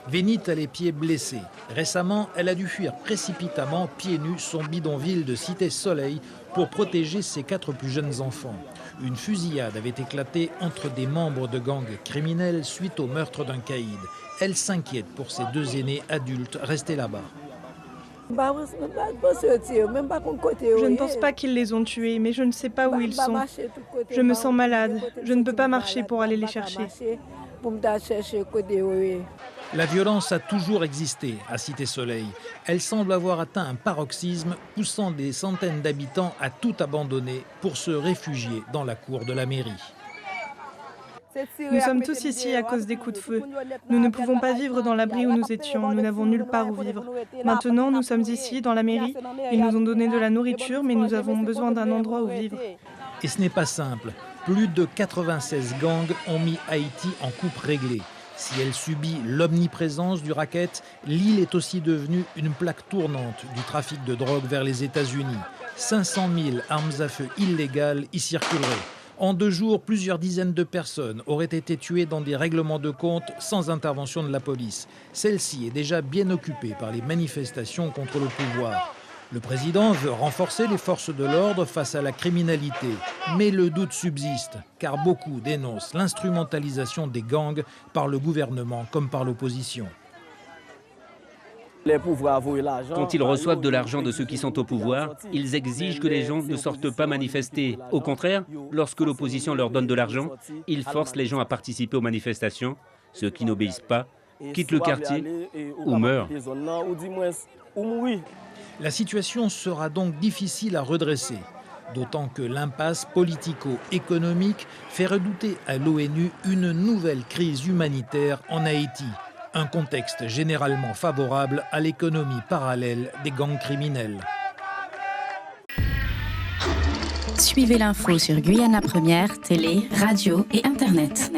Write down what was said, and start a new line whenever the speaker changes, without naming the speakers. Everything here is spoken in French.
Vénite a les pieds blessés. Récemment, elle a dû fuir précipitamment, pieds nus, son bidonville de Cité Soleil pour protéger ses 4 plus jeunes enfants. Une fusillade avait éclaté entre des membres de gangs criminels suite au meurtre d'un caïd. Elle s'inquiète pour ses 2 aînés adultes restés là-bas.
Je ne pense pas qu'ils les ont tués, mais je ne sais pas où ils sont. Je me sens malade. Je ne peux pas marcher pour aller les chercher.
La violence a toujours existé à Cité Soleil. Elle semble avoir atteint un paroxysme, poussant des centaines d'habitants à tout abandonner pour se réfugier dans la cour de la mairie.
Nous sommes tous ici à cause des coups de feu. Nous ne pouvons pas vivre dans l'abri où nous étions. Nous n'avons nulle part où vivre. Maintenant, nous sommes ici, dans la mairie. Ils nous ont donné de la nourriture, mais nous avons besoin d'un endroit où vivre.
Et ce n'est pas simple. Plus de 96 gangs ont mis Haïti en coupe réglée. Si elle subit l'omniprésence du racket, l'île est aussi devenue une plaque tournante du trafic de drogue vers les États-Unis. 500 000 armes à feu illégales y circuleraient. En 2 jours, plusieurs dizaines de personnes auraient été tuées dans des règlements de compte sans intervention de la police. Celle-ci est déjà bien occupée par les manifestations contre le pouvoir. Le président veut renforcer les forces de l'ordre face à la criminalité. Mais le doute subsiste, car beaucoup dénoncent l'instrumentalisation des gangs par le gouvernement comme par l'opposition.
Quand ils reçoivent de l'argent de ceux qui sont au pouvoir, ils exigent que les gens ne sortent pas manifester. Au contraire, lorsque l'opposition leur donne de l'argent, ils forcent les gens à participer aux manifestations. Ceux qui n'obéissent pas quittent le quartier ou meurent.
La situation sera donc difficile à redresser, d'autant que l'impasse politico-économique fait redouter à l'ONU une nouvelle crise humanitaire en Haïti. Un contexte généralement favorable à l'économie parallèle des gangs criminels.
Suivez l'info sur Guyana Première, télé, radio et Internet.